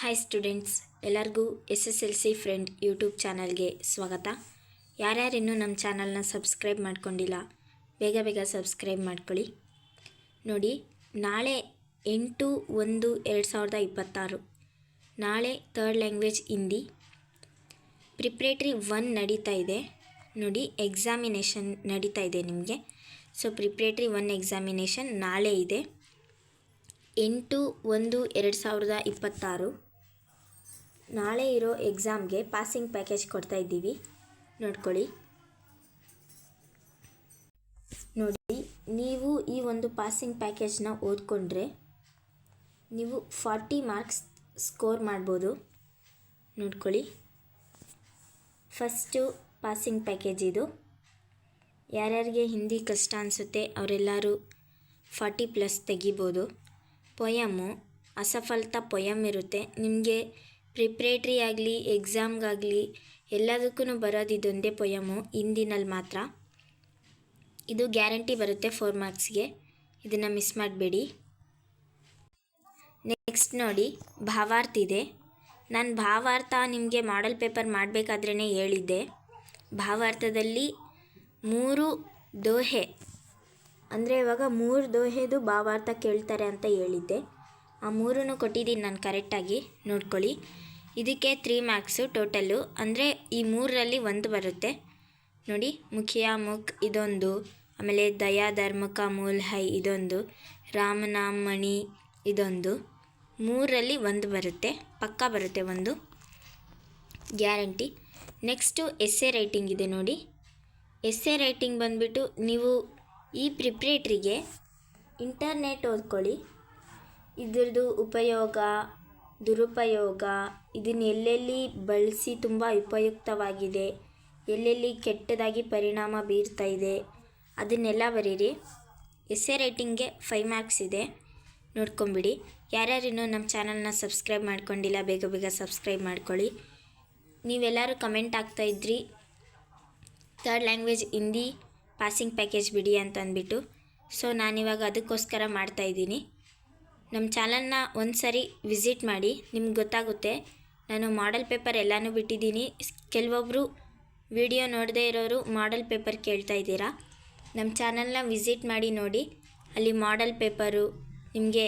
Hi students, ಎಲ್ಲರಿಗೂ SSLC friend YouTube ಚಾನಲ್ಗೆ ಸ್ವಾಗತ. ಯಾರ್ಯಾರು ಇನ್ನೂ ನಮ್ಮ ಚಾನಲ್ನ ಸಬ್ಸ್ಕ್ರೈಬ್ ಮಾಡ್ಕೊಂಡಿಲ್ಲ, ಬೇಗ ಸಬ್ಸ್ಕ್ರೈಬ್ ಮಾಡ್ಕೊಳ್ಳಿ. ನೋಡಿ, ನಾಳೆ 8/1/2026 ನಾಳೆ ಥರ್ಡ್ ಲ್ಯಾಂಗ್ವೇಜ್ ಹಿಂದಿ ಪ್ರಿಪ್ರೇಟ್ರಿ 1 ನಡೀತಾ ಇದೆ. ನೋಡಿ, ಎಕ್ಸಾಮಿನೇಷನ್ ನಡೀತಾ ಇದೆ ನಿಮಗೆ. ಸೊ ಪ್ರಿಪ್ರೇಟ್ರಿ 1 ಎಕ್ಸಾಮಿನೇಷನ್ ನಾಳೆ ಇದೆ, 8/1/2026. ನಾಳೆ ಇರೋ ಎಕ್ಸಾಮ್ಗೆ ಪಾಸಿಂಗ್ ಪ್ಯಾಕೇಜ್ ಕೊಡ್ತಾ ಇದ್ದೀವಿ, ನೋಡ್ಕೊಳ್ಳಿ. ನೋಡಿ, ನೀವು ಈ ಒಂದು ಪಾಸಿಂಗ್ ಪ್ಯಾಕೇಜ್ನ ಓದ್ಕೊಂಡ್ರೆ ನೀವು 40 ಮಾರ್ಕ್ಸ್ ಸ್ಕೋರ್ ಮಾಡ್ಬೋದು. ನೋಡ್ಕೊಳ್ಳಿ, ಫಸ್ಟು ಪಾಸಿಂಗ್ ಪ್ಯಾಕೇಜ್ ಇದು. ಯಾರ್ಯಾರಿಗೆ ಹಿಂದಿ ಕಷ್ಟ ಅನಿಸುತ್ತೆ ಅವರೆಲ್ಲರೂ 40+ ತೆಗಿಬೋದು. ಪೊಯಮು ಅಸಫಲತ ಪೊಯಮ್ ಇರುತ್ತೆ. ನಿಮಗೆ ಪ್ರಿಪ್ರೇಟ್ರಿ ಆಗಲಿ ಎಕ್ಸಾಮ್ಗಾಗಲಿ ಎಲ್ಲದಕ್ಕೂ ಬರೋದು ಇದೊಂದೇ ಪೊಯಮು, ಹಿಂದಿನಲ್ಲಿ ಮಾತ್ರ. ಇದು ಗ್ಯಾರಂಟಿ ಬರುತ್ತೆ 4 ಮಾರ್ಕ್ಸ್ಗೆ, ಇದನ್ನು ಮಿಸ್ ಮಾಡಬೇಡಿ. ನೆಕ್ಸ್ಟ್ ನೋಡಿ, ಭಾವಾರ್ಥ ಇದೆ. ನಾನು ಭಾವಾರ್ಥ ನಿಮಗೆ ಮಾಡೆಲ್ ಪೇಪರ್ ಮಾಡಬೇಕಾದ್ರೇ ಹೇಳಿದ್ದೆ. ಭಾವಾರ್ಥದಲ್ಲಿ 3 ದೋಹೆ ಅಂದರೆ ಇವಾಗ 3 ದೋಹೆದು ಭಾವಾರ್ಥ ಕೇಳ್ತಾರೆ ಅಂತ ಹೇಳಿದ್ದೆ. ಆ 3 ಕೊಟ್ಟಿದ್ದೀನಿ ನಾನು ಕರೆಕ್ಟಾಗಿ, ನೋಡ್ಕೊಳ್ಳಿ. ಇದಕ್ಕೆ 3 ಮಾರ್ಕ್ಸು ಟೋಟಲ್ಲು, ಅಂದರೆ ಈ 3ರಲ್ಲಿ 1 ಬರುತ್ತೆ. ನೋಡಿ, ಮುಖಿಯಾ ಮುಖ್ ಇದೊಂದು, ಆಮೇಲೆ ದಯಾ ಧರ್ಮಕ ಮೂಲ್ ಹೈ ಇದೊಂದು, ರಾಮನಾಮ್ ಮಣಿ ಇದೊಂದು. 3ರಲ್ಲಿ 1 ಬರುತ್ತೆ, ಪಕ್ಕಾ ಬರುತ್ತೆ 1 ಗ್ಯಾರಂಟಿ. ನೆಕ್ಸ್ಟು ಎಸ್ಸೆ ರೈಟಿಂಗ್ ಇದೆ. ನೋಡಿ, ಎಸ್ಸೆ ರೈಟಿಂಗ್ ಬಂದುಬಿಟ್ಟು ನೀವು ಈ ಪ್ರಿಪ್ರೇಟ್ರಿಗೆ ಇಂಟರ್ನೆಟ್ ಓದ್ಕೊಳ್ಳಿ. ಇದ್ರದ್ದು ಉಪಯೋಗ ದುರುಪಯೋಗ, ಇದನ್ನು ಎಲ್ಲೆಲ್ಲಿ ಬಳಸಿ ತುಂಬ ಉಪಯುಕ್ತವಾಗಿದೆ, ಎಲ್ಲೆಲ್ಲಿ ಕೆಟ್ಟದಾಗಿ ಪರಿಣಾಮ ಬೀರ್ತಾ ಇದೆ, ಅದನ್ನೆಲ್ಲ ಬರೀರಿ. ಎಸ್ಸೆ ರೈಟಿಂಗ್ಗೆ 5 ಮಾರ್ಕ್ಸ್ ಇದೆ, ನೋಡ್ಕೊಂಬಿಡಿ. ಯಾರ್ಯಾರಿನ್ನೂ ನಮ್ಮ ಚಾನಲ್ನ ಸಬ್ಸ್ಕ್ರೈಬ್ ಮಾಡ್ಕೊಂಡಿಲ್ಲ, ಬೇಗ ಸಬ್ಸ್ಕ್ರೈಬ್ ಮಾಡ್ಕೊಳ್ಳಿ. ನೀವೆಲ್ಲರೂ ಕಮೆಂಟ್ ಆಗ್ತಾಯಿದ್ರಿ third language Hindi passing package ಬಿಡಿ ಅಂತ ಅಂದ್ಬಿಟ್ಟು. ಸೊ ನಾನಿವಾಗ ಅದಕ್ಕೋಸ್ಕರ ಮಾಡ್ತಾಯಿದ್ದೀನಿ. ನಮ್ಮ ಚಾನಲ್ನ ಒಂದು ಸರಿ ವಿಸಿಟ್ ಮಾಡಿ, ನಿಮ್ಗೆ ಗೊತ್ತಾಗುತ್ತೆ. ನಾನು ಮಾಡೆಲ್ ಪೇಪರ್ ಎಲ್ಲನೂ ಬಿಟ್ಟಿದ್ದೀನಿ. ಕೆಲವೊಬ್ಬರು ವಿಡಿಯೋ ನೋಡದೇ ಇರೋರು ಮಾಡೆಲ್ ಪೇಪರ್ ಕೇಳ್ತಾ ಇದ್ದೀರಾ. ನಮ್ಮ ಚಾನಲ್ನ ವಿಸಿಟ್ ಮಾಡಿ ನೋಡಿ, ಅಲ್ಲಿ ಮಾಡೆಲ್ ಪೇಪರು ನಿಮಗೆ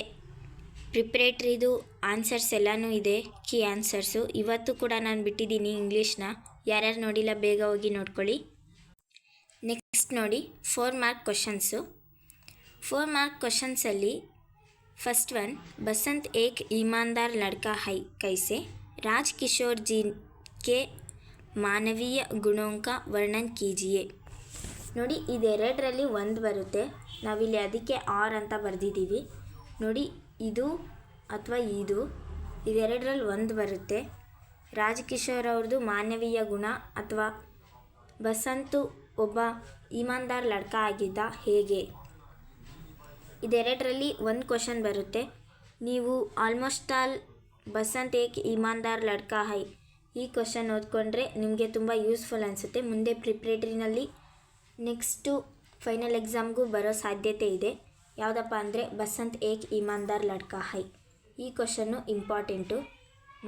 ಪ್ರಿಪ್ರೇಟ್ರಿದು ಆನ್ಸರ್ಸ್ ಎಲ್ಲನೂ ಇದೆ, ಕೀ ಆನ್ಸರ್ಸು. ಇವತ್ತು ಕೂಡ ನಾನು ಬಿಟ್ಟಿದ್ದೀನಿ ಇಂಗ್ಲೀಷ್ನ. ಯಾರ್ಯಾರು ನೋಡಿಲ್ಲ ಬೇಗ ಹೋಗಿ ನೋಡ್ಕೊಳ್ಳಿ. ನೆಕ್ಸ್ಟ್ ನೋಡಿ, 4 ಮಾರ್ಕ್ ಕ್ವಶನ್ಸು. 4 ಮಾರ್ಕ್ ಕ್ವಶನ್ಸಲ್ಲಿ फर्स्ट वन, बसंत एक ईमानदार लड़का है कैसे, राज किशोर जी के ಮಾನವೀಯ ಗುಣೋं का ವರ್ಣನ್ ಕೀಜಿಯೇ. ನೋಡಿ, ಇದೆರಡರಲ್ಲಿ 1 ಬರುತ್ತೆ. ನಾವಿಲ್ಲಿ ಅದಕ್ಕೆ ಆರ್ ಅಂತ ಬರೆದಿದ್ದೀವಿ. ನೋಡಿ, ಇದು ಅಥವಾ ಇದೆರಡರಲ್ಲಿ 1 ಬರುತ್ತೆ. ರಾಜ್ ಕಿಶೋರ್ ಅವ್ರದ್ದು ಮಾನವೀಯ ಗುಣ ಅಥವಾ ಬಸಂತು ಒಬ್ಬ ಈಮಾನ್ದಾರ್ ಲಡ್ಕ ಆಗಿದ್ದ ಹೇಗೆ, ಇದೆರಡರಲ್ಲಿ 1 ಕ್ವಶನ್ ಬರುತ್ತೆ. ನೀವು ಆಲ್ಮೋಸ್ಟ್ ಆಲ್ ಬಸಂತ್ ಏಕ್ ಈಮಾನ್ದಾರ್ ಲಡ್ಕ ಹೈ ಈ ಕ್ವಶನ್ ಓದ್ಕೊಂಡ್ರೆ ನಿಮಗೆ ತುಂಬ ಯೂಸ್ಫುಲ್ ಅನಿಸುತ್ತೆ. ಮುಂದೆ ಪ್ರಿಪ್ರೇಟ್ರಿನಲ್ಲಿ ನೆಕ್ಸ್ಟು ಫೈನಲ್ ಎಕ್ಸಾಮ್ಗೂ ಬರೋ ಸಾಧ್ಯತೆ ಇದೆ. ಯಾವುದಪ್ಪ ಅಂದರೆ ಬಸಂತ್ ಏಕ್ ಈಮಾನ್ದಾರ್ ಲಡ್ಕ ಹೈ, ಈ ಕ್ವಶನ್ನು ಇಂಪಾರ್ಟೆಂಟು.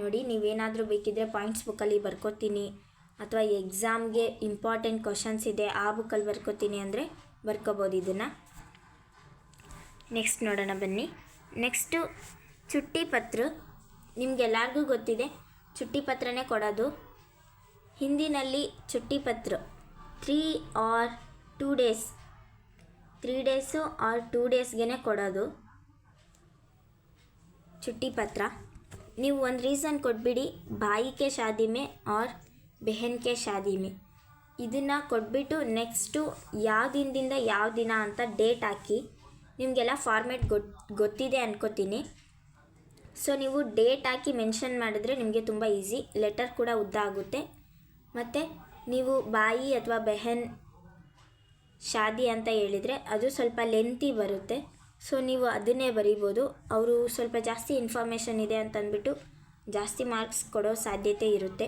ನೋಡಿ, ನೀವೇನಾದರೂ ಬೇಕಿದ್ದರೆ ಪಾಯಿಂಟ್ಸ್ ಬುಕ್ಕಲ್ಲಿ ಬರ್ಕೋತೀನಿ, ಅಥವಾ ಎಕ್ಸಾಮ್ಗೆ ಇಂಪಾರ್ಟೆಂಟ್ ಕ್ವಶನ್ಸ್ ಇದೆ ಆ ಬುಕ್ಕಲ್ಲಿ ಬರ್ಕೋತೀನಿ ಅಂದರೆ ಬರ್ಕೋಬೋದು ಇದನ್ನು. ನೆಕ್ಸ್ಟ್ ನೋಡೋಣ ಬನ್ನಿ. ನೆಕ್ಸ್ಟು ಚುಟ್ಟಿ ಪತ್ರ. ನಿಮಗೆಲ್ಲರಿಗೂ ಗೊತ್ತಿದೆ, ಚುಟ್ಟಿ ಪತ್ರನೇ ಕೊಡೋದು. ಹಿಂದಿನಲ್ಲಿ ಚುಟ್ಟಿ ಪತ್ರ 3 or 2 days 3 ಡೇಸು ಆರ್ 2 ಡೇಸ್ಗೆ ಕೊಡೋದು ಚುಟ್ಟಿ ಪತ್ರ. ನೀವು ಒಂದು ರೀಸನ್ ಕೊಟ್ಬಿಡಿ, ಬಾಯಿಗೆ ಶಾದಿ ಮೇ ಆರ್ ಬೆಹನ್ ಕೆ ಶಾದಿ ಮೇ, ಇದನ್ನು ಕೊಟ್ಬಿಟ್ಟು ನೆಕ್ಸ್ಟು ಯಾವ ದಿನದಿಂದ ಯಾವ ದಿನ ಅಂತ ಡೇಟ್ ಹಾಕಿ. ನಿಮಗೆಲ್ಲ ಫಾರ್ಮೇಟ್ ಗೊತ್ತಿದೆ ಅನ್ಕೋತೀನಿ. ಸೊ ನೀವು ಡೇಟ್ ಹಾಕಿ ಮೆನ್ಷನ್ ಮಾಡಿದ್ರೆ ನಿಮಗೆ ತುಂಬ ಈಸಿ. ಲೆಟರ್ ಕೂಡ ಉದ್ದ ಆಗುತ್ತೆ. ಮತ್ತು ನೀವು ಬಾಯಿ ಅಥವಾ ಬೆಹನ್ ಶಾದಿ ಅಂತ ಹೇಳಿದರೆ ಅದು ಸ್ವಲ್ಪ ಲೆಂತಿ ಬರುತ್ತೆ. ಸೊ ನೀವು ಅದನ್ನೇ ಬರೀಬೋದು. ಅವರು ಸ್ವಲ್ಪ ಜಾಸ್ತಿ ಇನ್ಫಾರ್ಮೇಷನ್ ಇದೆ ಅಂತಂದ್ಬಿಟ್ಟು ಜಾಸ್ತಿ ಮಾರ್ಕ್ಸ್ ಕೊಡೋ ಸಾಧ್ಯತೆ ಇರುತ್ತೆ.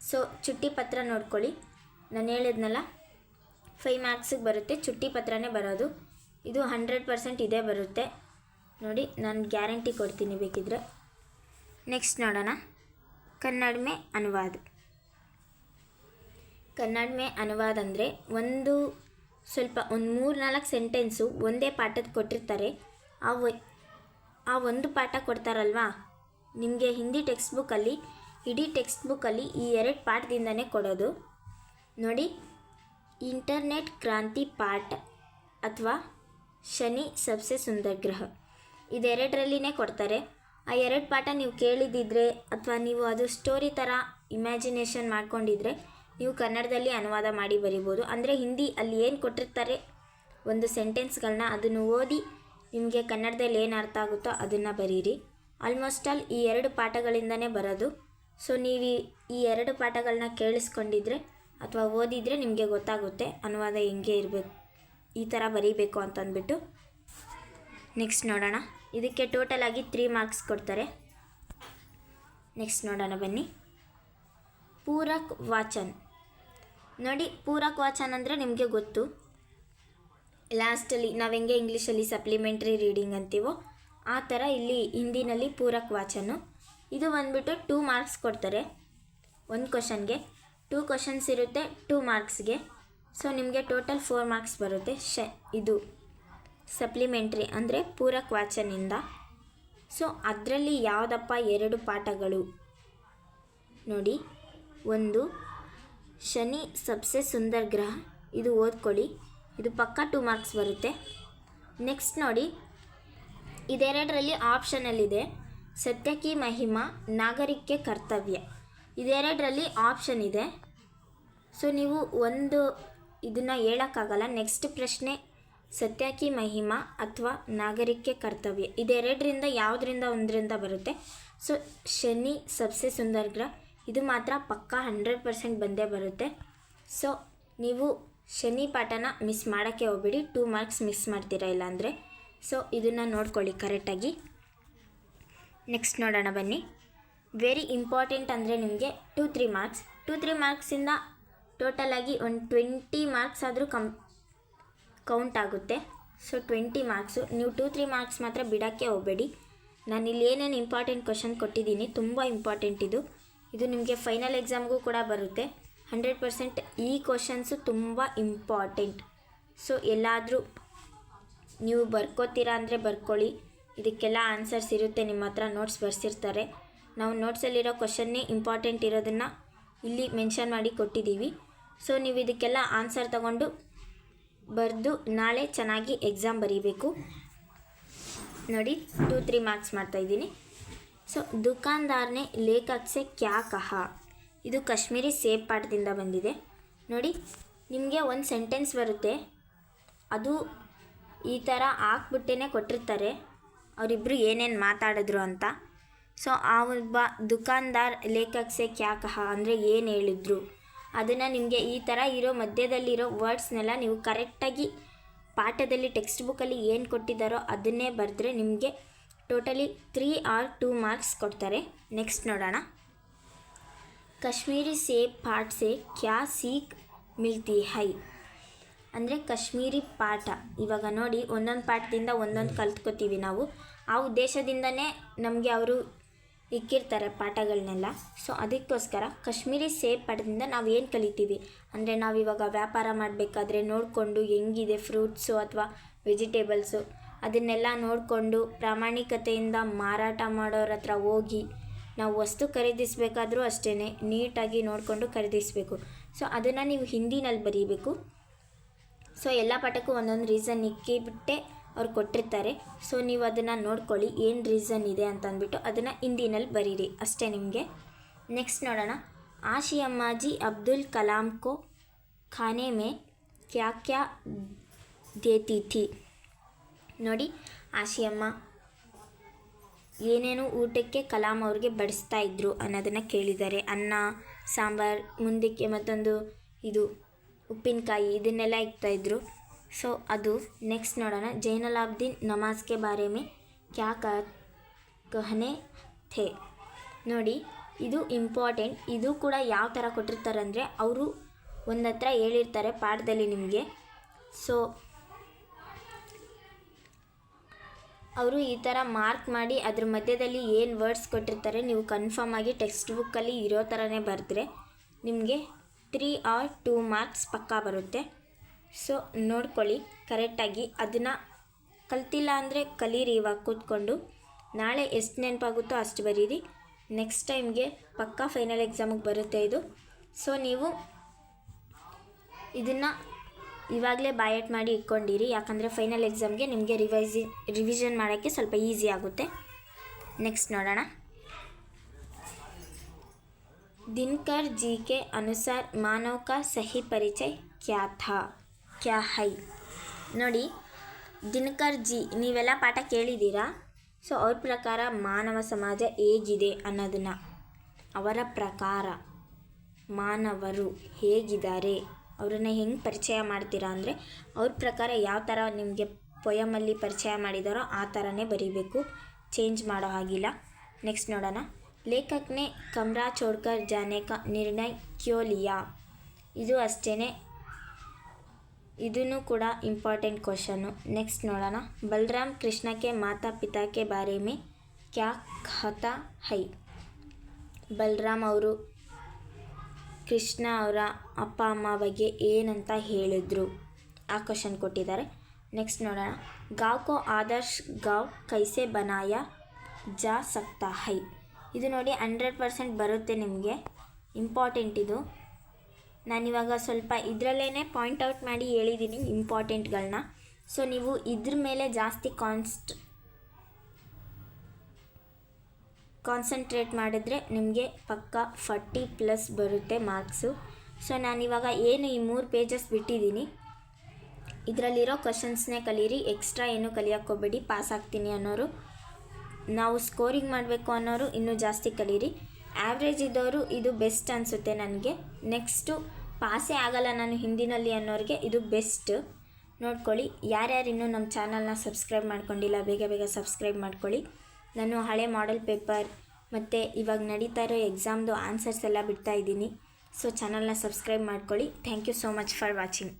ಸೊ ಚುಟ್ಟಿ ಪತ್ರ ನೋಡ್ಕೊಳ್ಳಿ. ನಾನು ಹೇಳಿದ್ನಲ್ಲ 5 ಮಾರ್ಕ್ಸಿಗೆ ಬರುತ್ತೆ, ಚುಟ್ಟಿ ಪತ್ರನೇ ಬರೋದು. ಇದು 100% ಇದೇ ಬರುತ್ತೆ. ನೋಡಿ, ನಾನು ಗ್ಯಾರಂಟಿ ಕೊಡ್ತೀನಿ ಬೇಕಿದ್ರೆ. ನೆಕ್ಸ್ಟ್ ನೋಡೋಣ ಕನ್ನಡ ಮೇ ಅನುವಾದ. ಕನ್ನಡ ಮೇ ಅನುವಾದ ಅಂದರೆ ಒಂದು 3-4 ಸೆಂಟೆನ್ಸು ಒಂದೇ ಪಾಠದ ಕೊಟ್ಟಿರ್ತಾರೆ. ಆ ಒಂದು ಪಾಠ ಕೊಡ್ತಾರಲ್ವಾ, ನಿಮಗೆ ಹಿಂದಿ ಟೆಕ್ಸ್ಟ್ ಬುಕ್ಕಲ್ಲಿ ಇಡೀ ಟೆಕ್ಸ್ಟ್ ಬುಕ್ಕಲ್ಲಿ ಈ 2 ಪಾಠದಿಂದನೇ ಕೊಡೋದು. ನೋಡಿ, ಇಂಟರ್ನೆಟ್ ಕ್ರಾಂತಿ ಪಾಠ ಅಥವಾ ಶನಿ ಸಬ್ಸೆ ಸುಂದರ್ ಗ್ರಹ, ಇದೆರಡರಲ್ಲಿನೇ ಕೊಡ್ತಾರೆ. ಆ 2 ಪಾಠ ನೀವು ಕೇಳಿದಿದ್ರೆ ಅಥವಾ ನೀವು ಅದು ಸ್ಟೋರಿ ಥರ ಇಮ್ಯಾಜಿನೇಷನ್ ಮಾಡ್ಕೊಂಡಿದ್ರೆ ನೀವು ಕನ್ನಡದಲ್ಲಿ ಅನುವಾದ ಮಾಡಿ ಬರಿಬೋದು. ಅಂದರೆ ಹಿಂದಿ ಅಲ್ಲಿ ಏನು ಕೊಟ್ಟಿರ್ತಾರೆ ಒಂದು ಸೆಂಟೆನ್ಸ್ಗಳನ್ನ ಅದನ್ನು ಓದಿ ನಿಮಗೆ ಕನ್ನಡದಲ್ಲಿ ಏನು ಅರ್ಥ ಆಗುತ್ತೋ ಅದನ್ನು ಬರೀರಿ. ಆಲ್ಮೋಸ್ಟ್ ಆಲ್ ಈ 2 ಪಾಠಗಳಿಂದನೇ ಬರೋದು. ಸೊ ನೀವು ಈ 2 ಪಾಠಗಳನ್ನ ಕೇಳಿಸ್ಕೊಂಡಿದ್ರೆ ಅಥವಾ ಓದಿದರೆ ನಿಮಗೆ ಗೊತ್ತಾಗುತ್ತೆ ಅನುವಾದ ಹೆಂಗೆ ಇರಬೇಕು, ಈ ಥರ ಬರೀಬೇಕು ಅಂತಂದ್ಬಿಟ್ಟು. ನೆಕ್ಸ್ಟ್ ನೋಡೋಣ, ಇದಕ್ಕೆ ಟೋಟಲ್ ಆಗಿ 3 ಮಾರ್ಕ್ಸ್ ಕೊಡ್ತಾರೆ. ನೆಕ್ಸ್ಟ್ ನೋಡೋಣ ಬನ್ನಿ. ಪೂರಕ್ ವಾಚನ್. ನೋಡಿ, ಪೂರಕ್ ವಾಚನ್ ಅಂದರೆ ನಿಮಗೆ ಗೊತ್ತು, ಲಾಸ್ಟಲ್ಲಿ ನಾವು ಹೆಂಗೆ ಇಂಗ್ಲೀಷಲ್ಲಿ ಸಪ್ಲಿಮೆಂಟ್ರಿ ರೀಡಿಂಗ್ ಅಂತೀವೋ ಆ ಥರ ಇಲ್ಲಿ ಹಿಂದಿನಲ್ಲಿ ಪೂರಕ್ ವಾಚನು. ಇದು ಬಂದುಬಿಟ್ಟು 2 ಮಾರ್ಕ್ಸ್ ಕೊಡ್ತಾರೆ. ಒಂದು ಕ್ವಶನ್ಗೆ 2 ಕ್ವಶನ್ಸ್ ಇರುತ್ತೆ 2 ಮಾರ್ಕ್ಸ್ಗೆ. ಸೊ ನಿಮಗೆ ಟೋಟಲ್ 4 ಮಾರ್ಕ್ಸ್ ಬರುತ್ತೆ ಇದು ಸಪ್ಲಿಮೆಂಟ್ರಿ ಅಂದರೆ ಪೂರಕ್ ವಾಚನಿಂದ. ಸೊ ಅದರಲ್ಲಿ ಯಾವುದಪ್ಪ 2 ಪಾಠಗಳು ನೋಡಿ, ಒಂದು ಶನಿ ಸಬ್ಸೆ ಸುಂದರ್ ಗ್ರಹ, ಇದು ಓದ್ಕೊಳ್ಳಿ, ಇದು ಪಕ್ಕಾ 2 ಮಾರ್ಕ್ಸ್ ಬರುತ್ತೆ. ನೆಕ್ಸ್ಟ್ ನೋಡಿ, ಇದೆರಡರಲ್ಲಿ ಆಪ್ಷನಲ್ಲಿದೆ ಸತ್ಯ ಕಿ ಮಹಿಮಾ, ನಾಗರಿಕ ಕರ್ತವ್ಯ, ಇದೆರಡರಲ್ಲಿ ಆಪ್ಷನ್ ಇದೆ. ಸೊ ನೀವು ಒಂದು ಇದನ್ನು ಹೇಳೋಕ್ಕಾಗಲ್ಲ. ನೆಕ್ಸ್ಟ್ ಪ್ರಶ್ನೆ ಸತ್ಯ ಕಿ ಮಹಿಮಾ ಅಥವಾ ನಾಗರಿಕ ಕರ್ತವ್ಯ, ಇದೆರಡರಿಂದ ಯಾವುದರಿಂದ ಒಂದರಿಂದ ಬರುತ್ತೆ. ಸೊ ಶನಿ ಸಬ್ಸೆ ಸುಂದರ್ ಗ್ರಹ ಇದು ಮಾತ್ರ ಪಕ್ಕಾ 100% ಬಂದೇ ಬರುತ್ತೆ. ಸೊ ನೀವು ಶನಿ ಪಾಠನ ಮಿಸ್ ಮಾಡೋಕ್ಕೆ ಹೋಗ್ಬೇಡಿ, 2 ಮಾರ್ಕ್ಸ್ ಮಿಸ್ ಮಾಡ್ತೀರಾ ಇಲ್ಲಾಂದರೆ. ಸೊ ಇದನ್ನು ನೋಡ್ಕೊಳ್ಳಿ ಕರೆಕ್ಟಾಗಿ. ನೆಕ್ಸ್ಟ್ ನೋಡೋಣ ಬನ್ನಿ. ವೆರಿ ಇಂಪಾರ್ಟೆಂಟ್ ಅಂದರೆ ನಿಮಗೆ 2-3 ಮಾರ್ಕ್ಸ್. 2-3 ಮಾರ್ಕ್ಸಿಂದ ಟೋಟಲಾಗಿ ಒಂದು 20 ಮಾರ್ಕ್ಸ್ ಆದರೂ ಕೌಂಟ್ ಆಗುತ್ತೆ. ಸೊ 20 ಮಾರ್ಕ್ಸು ನೀವು 2-3 ಮಾರ್ಕ್ಸ್ ಮಾತ್ರ ಬಿಡೋಕ್ಕೆ ಹೋಗಬೇಡಿ. ನಾನಿಲ್ಲಿ ಏನೇನು ಇಂಪಾರ್ಟೆಂಟ್ ಕ್ವಶನ್ ಕೊಟ್ಟಿದ್ದೀನಿ, ತುಂಬ ಇಂಪಾರ್ಟೆಂಟ್ ಇದು ನಿಮಗೆ ಫೈನಲ್ ಎಕ್ಸಾಮ್ಗೂ ಕೂಡ ಬರುತ್ತೆ. 100% ಈ ಕ್ವಶನ್ಸು ತುಂಬ ಇಂಪಾರ್ಟೆಂಟ್. ಸೊ ಎಲ್ಲಾದರೂ ನೀವು ಬರ್ಕೋತೀರಾ ಅಂದರೆ ಬರ್ಕೊಳ್ಳಿ, ಇದಕ್ಕೆಲ್ಲ ಆನ್ಸರ್ಸ್ ಇರುತ್ತೆ ನಿಮ್ಮ ಹತ್ರ, ನೋಟ್ಸ್ ಬರ್ಸಿರ್ತಾರೆ. ನಾವು ನೋಟ್ಸಲ್ಲಿರೋ ಕ್ವಶನ್ನೇ ಇಂಪಾರ್ಟೆಂಟ್ ಇರೋದನ್ನು ಇಲ್ಲಿ ಮೆನ್ಷನ್ ಮಾಡಿ ಕೊಟ್ಟಿದ್ದೀವಿ. ಸೊ ನೀವು ಇದಕ್ಕೆಲ್ಲ ಆನ್ಸರ್ ತಗೊಂಡು ಬರೆದು ನಾಳೆ ಚೆನ್ನಾಗಿ ಎಕ್ಸಾಮ್ ಬರೀಬೇಕು. ನೋಡಿ, 2-3 ಮಾರ್ಕ್ಸ್ ಮಾಡ್ತಾಯಿದ್ದೀನಿ. ಸೊ ದುಕಾನ್ದಾರ್ನೆ ಲೇಖಕ್ ಸೆ ಕ್ಯಾ ಕಹಾ, ಇದು ಕಾಶ್ಮೀರಿ ಸೇಬ್ ಪಾಠದಿಂದ ಬಂದಿದೆ. ನೋಡಿ, ನಿಮಗೆ ಒಂದು ಸೆಂಟೆನ್ಸ್ ಬರುತ್ತೆ, ಅದು ಈ ಥರ ಹಾಕ್ಬಿಟ್ಟೇ ಕೊಟ್ಟಿರ್ತಾರೆ ಅವರಿಬ್ಬರು ಏನೇನು ಮಾತಾಡಿದ್ರು ಅಂತ. ಸೊ ಆ ಒಬ್ಬ ದುಕಾನ್ದಾರ್ ಲೇಖಕ್ ಸೆ ಕ್ಯಾ ಕಹಾ ಅಂದರೆ ಏನು ಹೇಳಿದ್ರು ಅದನ್ನು ನಿಮಗೆ ಈ ಥರ ಇರೋ ಮಧ್ಯದಲ್ಲಿರೋ ವರ್ಡ್ಸ್ನೆಲ್ಲ ನೀವು ಕರೆಕ್ಟಾಗಿ ಪಾಠದಲ್ಲಿ ಟೆಕ್ಸ್ಟ್ ಬುಕ್ಕಲ್ಲಿ ಏನು ಕೊಟ್ಟಿದ್ದಾರೋ ಅದನ್ನೇ ಬರೆದ್ರೆ ನಿಮಗೆ ಟೋಟಲಿ 3 or 2 ಮಾರ್ಕ್ಸ್ ಕೊಡ್ತಾರೆ. ನೆಕ್ಸ್ಟ್ ನೋಡೋಣ. ಕಾಶ್ಮೀರಿ ಸೇಬ್ ಪಾಠ ಸೆ ಕ್ಯಾ ಸೀಖ್ ಮಿಲ್ತಿ ಹೈ ಅಂದರೆ ಕಾಶ್ಮೀರಿ ಪಾಠ. ಇವಾಗ ನೋಡಿ, ಒಂದೊಂದು ಪಾಠದಿಂದ ಒಂದೊಂದು ಕಲ್ತ್ಕೋತೀವಿ ನಾವು, ಆ ಉದ್ದೇಶದಿಂದನೇ ನಮಗೆ ಅವರು ಇಕ್ಕಿರ್ತಾರೆ ಪಾಠಗಳನ್ನೆಲ್ಲ. ಸೊ ಅದಕ್ಕೋಸ್ಕರ ಕಾಶ್ಮೀರಿ ಸೇಬ್ ಪಾಠದಿಂದ ನಾವು ಏನು ಕಲಿತೀವಿ ಅಂದರೆ, ನಾವಿವಾಗ ವ್ಯಾಪಾರ ಮಾಡಬೇಕಾದ್ರೆ ನೋಡಿಕೊಂಡು ಹೆಂಗಿದೆ ಫ್ರೂಟ್ಸು ಅಥವಾ ವೆಜಿಟೇಬಲ್ಸು ಅದನ್ನೆಲ್ಲ ನೋಡಿಕೊಂಡು ಪ್ರಾಮಾಣಿಕತೆಯಿಂದ ಮಾರಾಟ ಮಾಡೋರ ಹತ್ರ ಹೋಗಿ ನಾವು ವಸ್ತು ಖರೀದಿಸಬೇಕಾದ್ರೂ ಅಷ್ಟೇ ನೀಟಾಗಿ ನೋಡಿಕೊಂಡು ಖರೀದಿಸಬೇಕು. ಸೊ ಅದನ್ನು ನೀವು ಹಿಂದಿನಲ್ಲಿ ಬರೀಬೇಕು. ಸೊ ಎಲ್ಲ ಪಾಠಕ್ಕೂ ಒಂದೊಂದು ರೀಸನ್ ಇಕ್ಕಿಬಿಟ್ಟೆ ಅವ್ರು ಕೊಟ್ಟಿರ್ತಾರೆ. ಸೊ ನೀವು ಅದನ್ನು ನೋಡ್ಕೊಳ್ಳಿ ಏನು ರೀಸನ್ ಇದೆ ಅಂತ ಅಂದ್ಬಿಟ್ಟು ಅದನ್ನು ಹಿಂದಿನಲ್ಲಿ ಬರೀರಿ ಅಷ್ಟೇ ನಿಮಗೆ. ನೆಕ್ಸ್ಟ್ ನೋಡೋಣ. ಆಶಿ ಅಮ್ಮಾಜಿ ಅಬ್ದುಲ್ ಕಲಾಂ ಕೋ ಖಾನೆ ಮೇ ಕ್ಯಾ ಕ್ಯಾ ದೇತಿ ಥಿ. ನೋಡಿ, ಆಶಿ ಅಮ್ಮ ಏನೇನು ಊಟಕ್ಕೆ ಕಲಾಂ ಅವ್ರಿಗೆ ಬಡಿಸ್ತಾ ಇದ್ರು ಅನ್ನೋದನ್ನು ಕೇಳಿದ್ದಾರೆ. ಅನ್ನ, ಸಾಂಬಾರ್, ಮುಂದಕ್ಕೆ ಮತ್ತೊಂದು ಇದು ಉಪ್ಪಿನಕಾಯಿ ಇದನ್ನೆಲ್ಲ ಇಕ್ತಾಯಿದ್ರು. ಸೊ ಅದು. ನೆಕ್ಸ್ಟ್ ನೋಡೋಣ. ಜೈನಲಾಬ್ದೀನ್ ನಮಾಜ್ ಕೆ ಬಾರೆ ಮೇ ಕ್ಯಾ ಕಹನೆ ಥೇ. ನೋಡಿ, ಇದು ಇಂಪಾರ್ಟೆಂಟ್. ಇದು ಕೂಡ ಯಾವ ಥರ ಕೊಟ್ಟಿರ್ತಾರೆ ಅಂದರೆ, ಅವರು ಒಂದು ಹತ್ರ ಹೇಳಿರ್ತಾರೆ ಪಾಠದಲ್ಲಿ ನಿಮಗೆ. ಸೊ ಅವರು ಈ ಥರ ಮಾರ್ಕ್ ಮಾಡಿ ಅದ್ರ ಮಧ್ಯದಲ್ಲಿ ಏನು ವರ್ಡ್ಸ್ ಕೊಟ್ಟಿರ್ತಾರೆ ನೀವು ಕನ್ಫರ್ಮ್ ಆಗಿ ಟೆಕ್ಸ್ಟ್ ಬುಕ್ಕಲ್ಲಿ ಇರೋ ಥರನೇ ಬರೆದ್ರೆ ನಿಮಗೆ 3 or 2 ಮಾರ್ಕ್ಸ್ ಪಕ್ಕಾ ಬರುತ್ತೆ. ಸೊ ನೋಡ್ಕೊಳ್ಳಿ ಕರೆಕ್ಟಾಗಿ. ಅದನ್ನು ಕಲ್ತಿಲ್ಲ ಅಂದರೆ ಕಲೀರಿ ಇವಾಗ ಕೂತ್ಕೊಂಡು. ನಾಳೆ ಎಷ್ಟು ನೆನಪಾಗುತ್ತೋ ಅಷ್ಟು ಬರೀರಿ. ನೆಕ್ಸ್ಟ್ ಟೈಮ್ಗೆ ಪಕ್ಕಾ ಫೈನಲ್ ಎಕ್ಸಾಮಿಗೆ ಬರುತ್ತೆ ಇದು. ಸೊ ನೀವು ಇದನ್ನು ಇವಾಗಲೇ ಬಾಯಟ್ ಮಾಡಿ ಇಟ್ಕೊಂಡಿರಿ, ಯಾಕಂದರೆ ಫೈನಲ್ ಎಕ್ಸಾಮ್ಗೆ ನಿಮಗೆ ರಿವಿಷನ್ ಮಾಡೋಕ್ಕೆ ಸ್ವಲ್ಪ ಈಸಿ ಆಗುತ್ತೆ. ನೆಕ್ಸ್ಟ್ ನೋಡೋಣ. ದಿನಕರ್ ಜಿ ಕೆ ಅನುಸಾರ ಮಾನವ ಕಾ ಸಹಿ ಪರಿಚಯ ಕ್ಯಾ ಹೈ. ನೋಡಿ, ದಿನಕರ್ ಜಿ ನೀವೆಲ್ಲ ಪಾಠ ಕೇಳಿದ್ದೀರಾ. ಸೊ ಅವ್ರ ಪ್ರಕಾರ ಮಾನವ ಸಮಾಜ ಹೇಗಿದೆ ಅನ್ನೋದನ್ನು, ಅವರ ಪ್ರಕಾರ ಮಾನವರು ಹೇಗಿದ್ದಾರೆ ಅವರನ್ನು ಹೆಂಗೆ ಪರಿಚಯ ಮಾಡ್ತೀರಾ ಅಂದರೆ ಅವ್ರ ಪ್ರಕಾರ ಯಾವ ಥರ ನಿಮಗೆ ಪೊಯಮಲ್ಲಿ ಪರಿಚಯ ಮಾಡಿದಾರೋ ಆ ಥರನೇ ಬರೀಬೇಕು, ಚೇಂಜ್ ಮಾಡೋ ಹಾಗಿಲ್ಲ. ನೆಕ್ಸ್ಟ್ ನೋಡೋಣ. ಲೇಖಕನೇ ಕಮ್ರಾ ಚೋಡ್ಕರ್ ಜಾನೆ ಕಾ ನಿರ್ಣಯ ಕ್ಯೋ ಲಿಯಾ. ಇದು ಅಷ್ಟೇ, ಇದೂ ಕೂಡ ಇಂಪಾರ್ಟೆಂಟ್ ಕ್ವಶನ್ನು. ನೆಕ್ಸ್ಟ್ ನೋಡೋಣ. ಬಲರಾಮ್ ಕೃಷ್ಣ ಕೆ ಮಾತಾ ಪಿತಾ ಕೆ ಬಾರೆ ಮೇ ಕ್ಯಾ ಕಹತಾ ಹೈ. ಬಲರಾಮ್ ಅವರು ಕೃಷ್ಣ ಅವರ ಅಪ್ಪ ಅಮ್ಮ ಬಗ್ಗೆ ಏನಂತ ಹೇಳಿದ್ರು, ಆ ಕ್ವಶನ್ ಕೊಟ್ಟಿದ್ದಾರೆ. ನೆಕ್ಸ್ಟ್ ನೋಡೋಣ. ಗಾಂವ್ ಕೋ ಆದರ್ಶ್ ಗಾಂವ್ ಕೈಸೆ ಬನಾಯಾ ಜಾ ಸಕ್ತಾ ಹೈ. ಇದು ನೋಡಿ 100% ಬರುತ್ತೆ ನಿಮಗೆ, ಇಂಪಾರ್ಟೆಂಟ್ ಇದು. ನಾನಿವಾಗ ಸ್ವಲ್ಪ ಇದರಲ್ಲೇ ಪಾಯಿಂಟ್ ಔಟ್ ಮಾಡಿ ಹೇಳಿದ್ದೀನಿ ಇಂಪಾರ್ಟೆಂಟ್ಗಳನ್ನ. ಸೊ ನೀವು ಇದ್ರ ಮೇಲೆ ಜಾಸ್ತಿ ಕಾನ್ಸಂಟ್ರೇಟ್ ಮಾಡಿದ್ರೆ ನಿಮಗೆ ಪಕ್ಕ 40+ ಬರುತ್ತೆ ಮಾರ್ಕ್ಸು. ಸೊ ನಾನಿವಾಗ ಏನು ಈ 3 ಪೇಜಸ್ ಬಿಟ್ಟಿದ್ದೀನಿ, ಇದರಲ್ಲಿರೋ ಕ್ವಶನ್ಸ್ನೇ ಕಲೀರಿ, ಎಕ್ಸ್ಟ್ರಾ ಏನು ಕಲಿಯೋಕ್ಕೋಗ್ಬೇಡಿ. ಪಾಸ್ ಆಗ್ತೀನಿ ಅನ್ನೋರು, ನಾವು ಸ್ಕೋರಿಂಗ್ ಮಾಡಬೇಕು ಅನ್ನೋರು ಇನ್ನೂ ಜಾಸ್ತಿ ಕಲೀರಿ. ಆ್ಯಾವ್ರೇಜ್ ಇದ್ದವರು ಇದು ಬೆಸ್ಟ್ ಅನಿಸುತ್ತೆ ನನಗೆ. ನೆಕ್ಸ್ಟು ಪಾಸೇ ಆಗಲ್ಲ ನಾನು ಹಿಂದಿನಲ್ಲಿ ಅನ್ನೋರಿಗೆ ಇದು ಬೆಸ್ಟ್. ನೋಡ್ಕೊಳ್ಳಿ. ಯಾರ್ಯಾರು ಇನ್ನೂ ನಮ್ಮ ಚಾನಲ್ನ ಸಬ್ಸ್ಕ್ರೈಬ್ ಮಾಡ್ಕೊಂಡಿಲ್ಲ ಬೇಗ ಸಬ್ಸ್ಕ್ರೈಬ್ ಮಾಡ್ಕೊಳ್ಳಿ. ನಾನು ಹಳೆ ಮಾಡೆಲ್ ಪೇಪರ್ ಮತ್ತು ಇವಾಗ ನಡೀತಾ ಇರೋ ಎಕ್ಸಾಮ್ದು ಆನ್ಸರ್ಸ್ ಎಲ್ಲ ಬಿಡ್ತಾ ಇದ್ದೀನಿ. ಸೊ ಚಾನಲ್ನ ಸಬ್ಸ್ಕ್ರೈಬ್ ಮಾಡ್ಕೊಳ್ಳಿ. Thank you so much for watching.